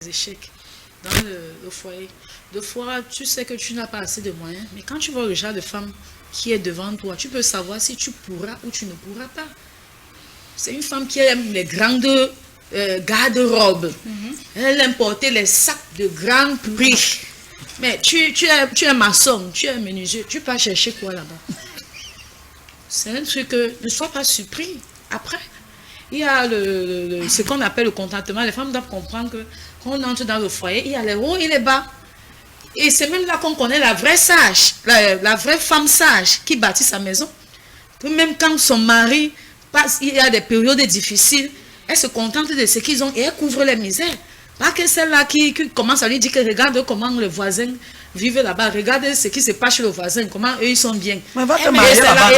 échecs dans le foyer. Des fois, tu sais que tu n'as pas assez de moyens, mais quand tu vois le genre de femme qui est devant toi, tu peux savoir si tu pourras ou tu ne pourras pas. C'est une femme qui aime les grandes garde-robes. Elle aime porter les sacs de grand prix. Mais tu es maçon, tu es menuisier, tu peux chercher quoi là-bas? C'est un truc que ne sois pas surpris. Après, il y a ce qu'on appelle le contentement. Les femmes doivent comprendre que quand on entre dans le foyer, il y a les hauts et les bas. Et c'est même là qu'on connaît la vraie sage, la vraie femme sage qui bâtit sa maison. Que même quand son mari passe, il y a des périodes difficiles, elle se contente de ce qu'ils ont et elle couvre les misères. Pas que celle-là qui commence à lui dire que regarde comment les voisins vivent là-bas, regarde ce qui se passe chez le voisin, comment eux ils sont bien. Et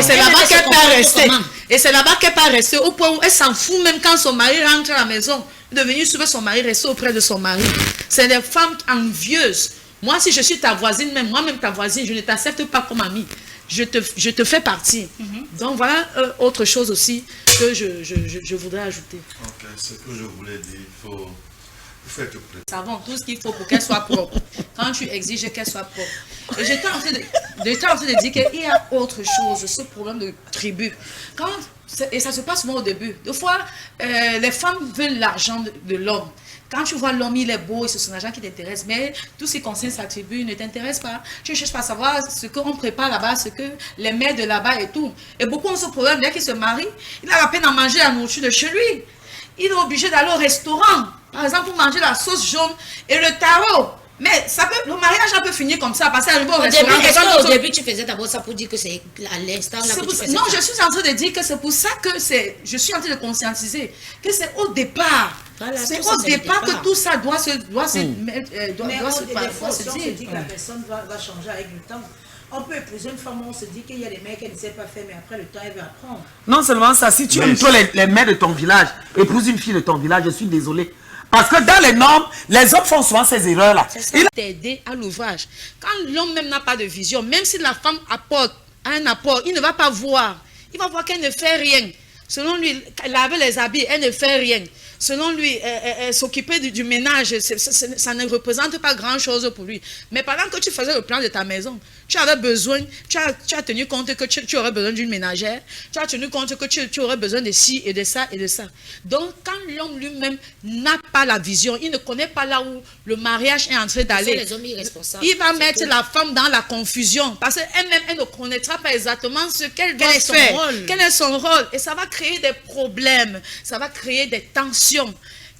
c'est là-bas qu'elle peut rester. Et c'est là-bas qu'elle peut rester au point où elle s'en fout même quand son mari rentre à la maison, de venir suivre son mari, rester auprès de son mari. C'est des femmes envieuses. Moi, si je suis ta voisine, même moi-même ta voisine, je ne t'accepte pas comme amie. Je te fais partie. Donc voilà autre chose aussi que je voudrais ajouter. Ok, ce que je voulais dire, il faut être prêt. Savons tout ce qu'il faut pour qu'elle soit propre. Quand tu exiges qu'elle soit propre. Et j'étais en train de dire qu'il y a autre chose, ce problème de tribu. Et ça se passe souvent au début. Des fois, les femmes veulent l'argent de l'homme. Quand tu vois l'homme, il est beau et c'est son argent qui t'intéresse, mais tout ce qui concerne sa tribu ne t'intéresse pas. Tu ne cherches pas à savoir ce qu'on prépare là-bas, ce que les mères de là-bas et tout. Et beaucoup ont ce problème, dès qu'ils se marient, il a la peine à manger la nourriture de chez lui. Il est obligé d'aller au restaurant, par exemple, pour manger la sauce jaune et le taro. Mais le mariage peut finir comme ça, parce qu'au restaurant. Au début, tu faisais d'abord ça pour dire que c'est à l'instant là que tu faisais non, je suis en train de dire que c'est pour ça que je suis en train de conscientiser que c'est au départ. Voilà, c'est au départ que tout ça doit se passer. Mais on se dit que la personne va changer avec le temps. On peut épouser une femme, on se dit qu'il y a des mecs qu'elle ne sait pas faire, mais après le temps, elle va apprendre. Non seulement ça, si tu aimes toi les mères de ton village, épouse une fille de ton village, je suis désolé. Parce que dans les normes, les hommes font souvent ces erreurs-là. Il a t'aider à l'ouvrage. Quand l'homme même n'a pas de vision, même si la femme apporte un apport, il ne va pas voir. Il va voir qu'elle ne fait rien. Selon lui, laver les habits, elle ne fait rien. Selon lui, s'occuper du ménage, ça ne représente pas grand-chose pour lui. Mais pendant que tu faisais le plan de ta maison, tu avais besoin, tu as tenu compte que tu aurais besoin d'une ménagère, tu as tenu compte que tu aurais besoin de ci et de ça et de ça. Donc, quand l'homme lui-même n'a pas la vision, il ne connaît pas là où le mariage est en train d'aller, il va mettre la femme dans la confusion parce qu'elle-même, elle ne connaîtra pas exactement ce qu'elle doit faire, quel est son rôle. Et ça va créer des problèmes, ça va créer des tensions.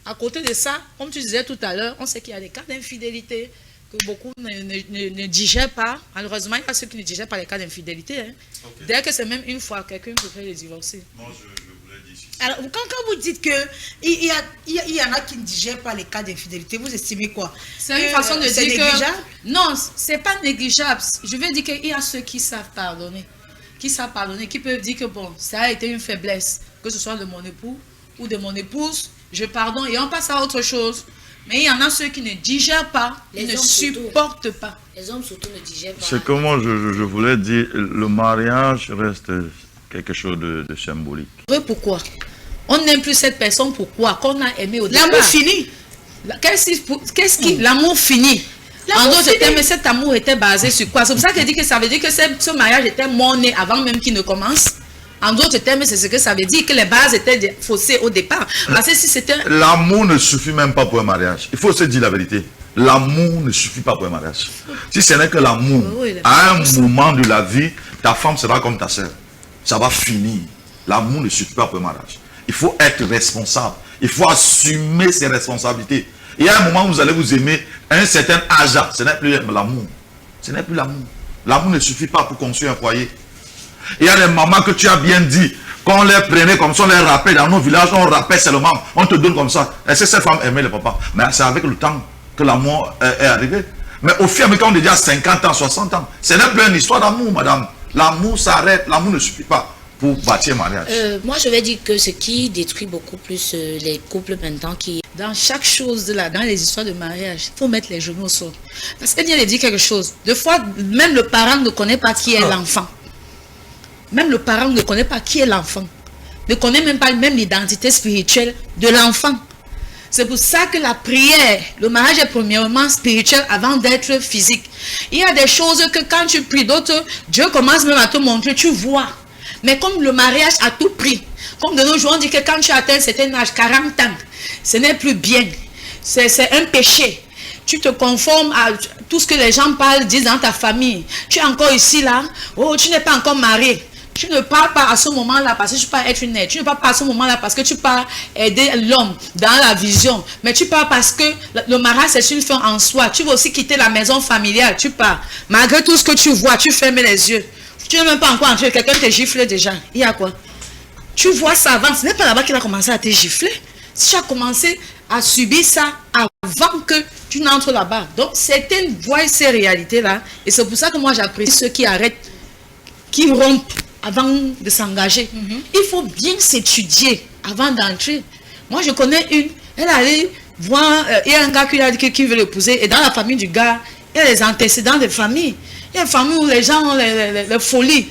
À côté de ça, comme tu disais tout à l'heure, on sait qu'il y a des cas d'infidélité que beaucoup ne digèrent pas. Malheureusement, il y a ceux qui ne digèrent pas les cas d'infidélité. Hein. Okay. Dès que c'est même une fois, quelqu'un peut faire les divorcer. Moi, je voulais dire... Alors, quand vous dites qu'il y en a qui ne digèrent pas les cas d'infidélité, vous estimez quoi? C'est une façon de dire négligeable? Non, c'est pas négligeable. Je veux dire qu'il y a ceux qui savent pardonner. Qui peuvent dire que bon, ça a été une faiblesse, que ce soit de mon époux ou de mon épouse, je pardonne et on passe à autre chose. Mais il y en a ceux qui ne digèrent pas, ils ne supportent pas. Les hommes surtout ne digèrent pas. C'est que moi je voulais dire, le mariage reste quelque chose de symbolique. Pourquoi? On n'aime plus cette personne, pourquoi? Qu'on a aimé au départ. L'amour fini. L'amour fini. En d'autres termes, cet amour était basé sur quoi? C'est pour ça que je dis que ça veut dire que ce mariage était mort-né avant même qu'il ne commence. En d'autres termes, c'est ce que ça veut dire, que les bases étaient faussées au départ. Parce que si c'était... L'amour ne suffit même pas pour un mariage. Il faut se dire la vérité. L'amour ne suffit pas pour un mariage. Si ce n'est que l'amour, à un moment de la vie, ta femme sera comme ta soeur. Ça va finir. L'amour ne suffit pas pour un mariage. Il faut être responsable. Il faut assumer ses responsabilités. Il y a un moment où vous allez vous aimer à un certain âge. Ce n'est plus l'amour. Ce n'est plus l'amour. L'amour ne suffit pas pour construire un foyer. Il y a des mamans que tu as bien dit, qu'on les prenait comme ça, on les rappelle dans nos villages, on rappelle seulement, on te donne comme ça. Est-ce que ces femmes aimaient le papa? Mais c'est avec le temps que l'amour est arrivé. Mais au fur et à mesure qu'on est déjà 50 ans, 60 ans, ce n'est plus une histoire d'amour, madame. L'amour s'arrête, l'amour ne suffit pas pour bâtir un mariage. Moi, je vais dire que ce qui détruit beaucoup plus les couples maintenant, qui... Dans chaque chose, là, dans les histoires de mariage, il faut mettre les genoux au sol. Parce qu'elle vient de dire quelque chose. Des fois, même le parent ne connaît pas qui est l'enfant. Même le parent ne connaît pas qui est l'enfant. Ne connaît même pas l'identité spirituelle de l'enfant. C'est pour ça que la prière, le mariage est premièrement spirituel avant d'être physique. Il y a des choses que quand tu pries, d'autres, Dieu commence même à te montrer, tu vois. Mais comme le mariage a tout pris, comme de nos jours, on dit que quand tu atteins un certain âge, 40 ans, ce n'est plus bien. C'est un péché. Tu te conformes à tout ce que les gens parlent, disent dans ta famille. Tu es encore ici, là. Oh, tu n'es pas encore marié. Tu ne parles pas à ce moment-là parce que tu peux être une aide. Tu ne parles pas à ce moment-là parce que tu peux aider l'homme dans la vision. Mais tu parles parce que le mariage, c'est une fin en soi. Tu veux aussi quitter la maison familiale. Tu pars. Malgré tout ce que tu vois, tu fermes les yeux. Tu n'es même pas encore entré. Quelqu'un te gifle déjà. Il y a quoi? Tu vois ça avant. Ce n'est pas là-bas qu'il a commencé à te gifler. Si tu as commencé à subir ça avant que tu n'entres là-bas. Donc, certaines voient ces réalités-là. Et c'est pour ça que moi, j'apprécie ceux qui arrêtent, qui rompent avant de s'engager. Il faut bien s'étudier avant d'entrer. Moi, je connais une, elle allait voir, il y a un gars qui a dit qu'il veut l'épouser, et dans la famille du gars, il y a les antécédents de famille. Il y a une famille où les gens ont les folies,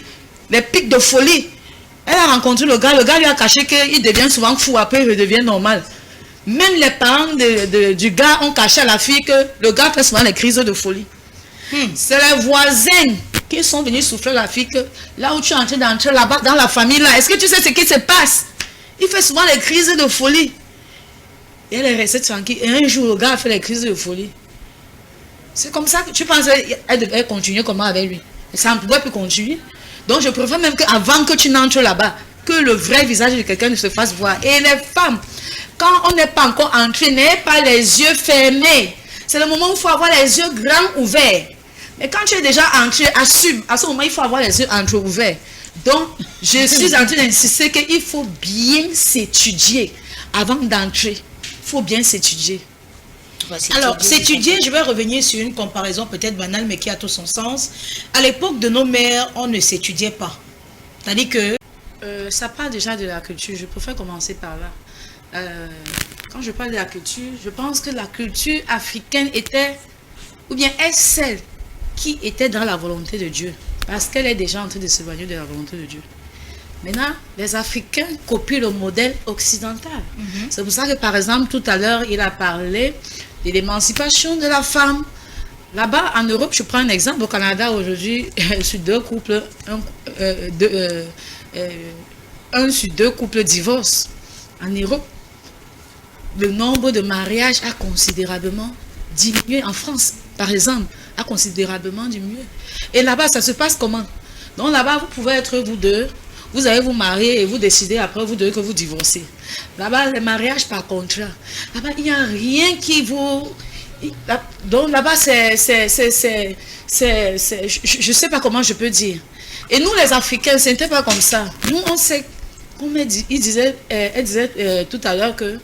les pics de folie. Elle a rencontré le gars lui a caché qu'il devient souvent fou, après il redevient normal. Même les parents du gars ont caché à la fille que le gars fait souvent les crises de folie. C'est les voisins qui sont venus souffler la fille que là où tu es en train d'entrer là-bas dans la famille là, est-ce que tu sais ce qui se passe? Il fait souvent les crises de folie. Et elle est restée tranquille. Et un jour, le gars a fait les crises de folie. C'est comme ça que tu penses qu'elle devait continuer comment avec lui. Ça ne pouvait plus continuer. Donc je préfère même qu'avant que tu n'entres là-bas, que le vrai visage de quelqu'un ne se fasse voir. Et les femmes, quand on n'est pas encore entré, n'ayez pas les yeux fermés. C'est le moment où il faut avoir les yeux grands ouverts. Mais quand tu es déjà entré, assume. À ce moment, il faut avoir les yeux ouverts. Donc, je suis en train d'insister qu'il faut bien s'étudier avant d'entrer. Il faut bien s'étudier. Alors, s'étudier, je vais revenir sur une comparaison peut-être banale, mais qui a tout son sens. À l'époque de nos mères, on ne s'étudiait pas. C'est-à-dire que... ça parle déjà de la culture. Je préfère commencer par là. Quand je parle de la culture, je pense que la culture africaine était, ou bien est celle qui était dans la volonté de Dieu. Parce qu'elle est déjà en train de s'éloigner de la volonté de Dieu. Maintenant, les Africains copient le modèle occidental. C'est pour ça que, par exemple, tout à l'heure, il a parlé de l'émancipation de la femme. Là-bas, en Europe, je prends un exemple. Au Canada, aujourd'hui, sur deux couples, un sur deux couples divorcent. En Europe, le nombre de mariages a considérablement diminué. En France, par exemple, a considérablement diminué. Et là-bas, ça se passe comment? Donc là-bas, vous pouvez être vous deux, vous allez vous marier et vous décidez après vous deux que vous divorcez. Là-bas, les mariages par contrat. Là-bas, il n'y a rien qui vous... Donc là-bas, je ne sais pas comment je peux dire. Et nous, les Africains, ce n'était pas comme ça. Nous, on sait, comme elle disait tout à l'heure que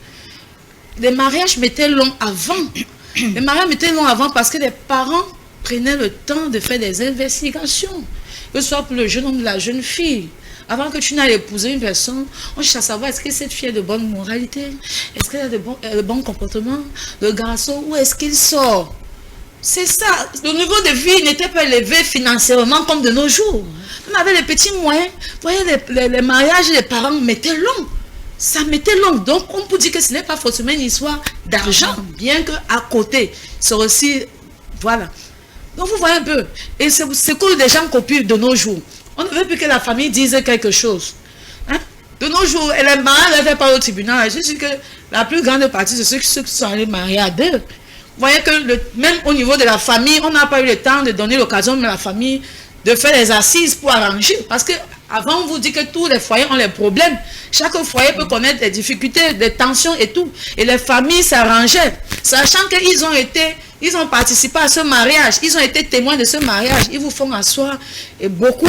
les mariages mettaient long avant. Les mariages mettaient long avant parce que les parents prenaient le temps de faire des investigations. Que ce soit pour le jeune homme ou la jeune fille. Avant que tu n'ailles épouser une personne, on cherche à savoir est-ce que cette fille a de bonne moralité, est-ce qu'elle a de bons comportements, le garçon, où est-ce qu'il sort. C'est ça. Le niveau de vie n'était pas élevé financièrement comme de nos jours. On avait les petits moyens. Vous voyez, les mariages, les parents mettaient long. Ça mettait long. Donc, on peut dire que ce n'est pas forcément une histoire d'argent, bien qu'à côté, c'est aussi... Voilà. Donc, vous voyez un peu. Et c'est ce que les gens copient de nos jours. On ne veut plus que la famille dise quelque chose. Hein? De nos jours, et les mariés ne fait pas au tribunal. Je dis que la plus grande partie de ceux qui sont allés marier à deux. Vous voyez que même au niveau de la famille, on n'a pas eu le temps de donner l'occasion à la famille de faire les assises pour arranger. Parce que avant, on vous dit que tous les foyers ont les problèmes. Chaque foyer peut connaître des difficultés, des tensions et tout. Et les familles s'arrangeaient. Sachant qu'ils ont participé à ce mariage. Ils ont été témoins de ce mariage. Ils vous font asseoir. Et beaucoup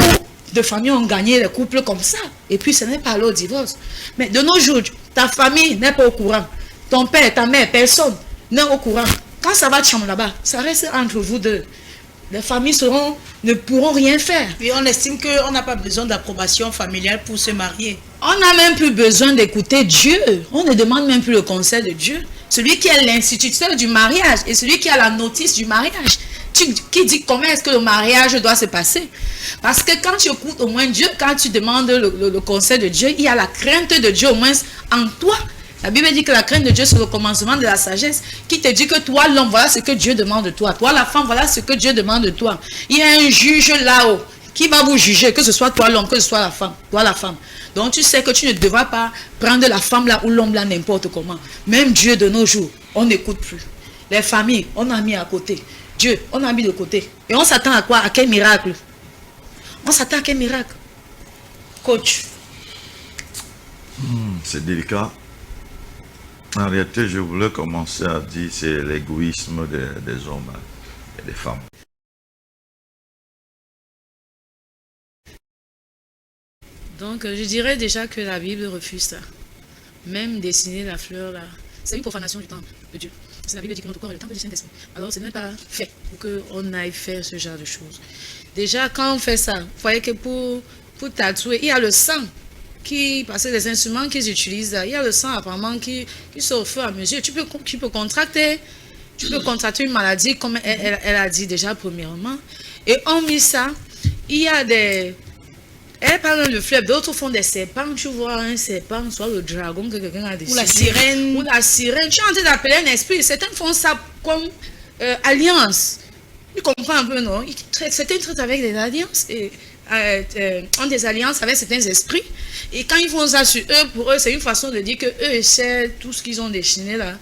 de familles ont gagné les couples comme ça. Et puis, ce n'est pas allé au divorce. Mais de nos jours, ta famille n'est pas au courant. Ton père, ta mère, personne n'est au courant. Quand ça va de chambre là-bas, ça reste entre vous deux. Les familles ne pourront rien faire. Et on estime qu'on n'a pas besoin d'approbation familiale pour se marier. On n'a même plus besoin d'écouter Dieu. On ne demande même plus le conseil de Dieu. Celui qui est l'instituteur du mariage et celui qui a la notice du mariage. Qui dit comment est-ce que le mariage doit se passer. Parce que quand tu écoutes au moins Dieu, quand tu demandes le conseil de Dieu, il y a la crainte de Dieu au moins en toi. La Bible dit que la crainte de Dieu, c'est le commencement de la sagesse, qui te dit que toi, l'homme, voilà ce que Dieu demande de toi. Toi, la femme, voilà ce que Dieu demande de toi. Il y a un juge là-haut qui va vous juger, que ce soit toi l'homme, que ce soit la femme. Toi, la femme. Donc, tu sais que tu ne devras pas prendre la femme là ou l'homme là n'importe comment. Même Dieu de nos jours, on n'écoute plus. Les familles, on a mis à côté. Dieu, on a mis de côté. Et on s'attend à quoi? À quel miracle? On s'attend à quel miracle? Coach. C'est délicat. En réalité, je voulais commencer à dire c'est l'égoïsme des hommes et des femmes. Donc, je dirais déjà que la Bible refuse ça. Même dessiner la fleur là, c'est une profanation du temple de Dieu. C'est la Bible dit que notre corps est le temple du Saint-Esprit. Alors, ce n'est pas fait pour qu'on aille faire ce genre de choses. Déjà, quand on fait ça, vous voyez que pour tatouer, il y a le sang parce que les instruments qu'ils utilisent là, il y a le sang apparemment qui sort au fur et à mesure. Tu peux contracter une maladie, comme elle a dit déjà premièrement. Et on met ça, il y a des... Elle parle de fleuve, d'autres font des serpents, tu vois un serpent, soit le dragon que quelqu'un a décidé. Ou la sirène. Ou la sirène. Tu es en train d'appeler un esprit. Certains font ça comme alliance. Tu comprends un peu, non? Certains traitent avec des alliances et ont des alliances avec certains esprits. Et quand ils font ça sur eux, pour eux, c'est une façon de dire que eux, c'est tout ce qu'ils ont dessiné là.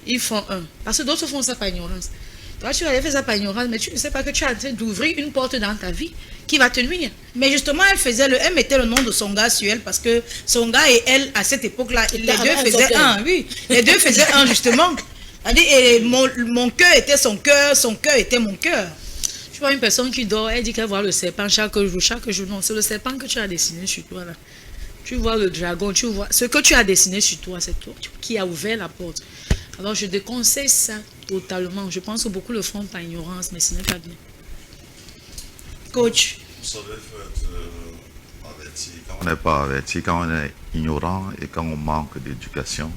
Ils font un. Parce que d'autres font ça par ignorance. Toi, tu vas faire ça par ignorance, mais tu ne sais pas que tu es en train d'ouvrir une porte dans ta vie qui va te nuire. Mais justement, elle mettait le nom de son gars sur elle parce que son gars et elle, à cette époque-là, les deux faisaient un. Oui, les deux faisaient un, justement. Et mon cœur était son cœur était mon cœur. Tu vois une personne qui dort, elle dit qu'elle voit le serpent chaque jour. Non, c'est le serpent que tu as dessiné sur toi là. Tu vois le dragon, tu vois ce que tu as dessiné sur toi, c'est toi qui a ouvert la porte. Alors je déconseille ça totalement. Je pense que beaucoup le font par ignorance, mais ce n'est pas bien. Coach. Vous savez, averti, quand on n'est pas averti, quand on est ignorant et quand on manque d'éducation,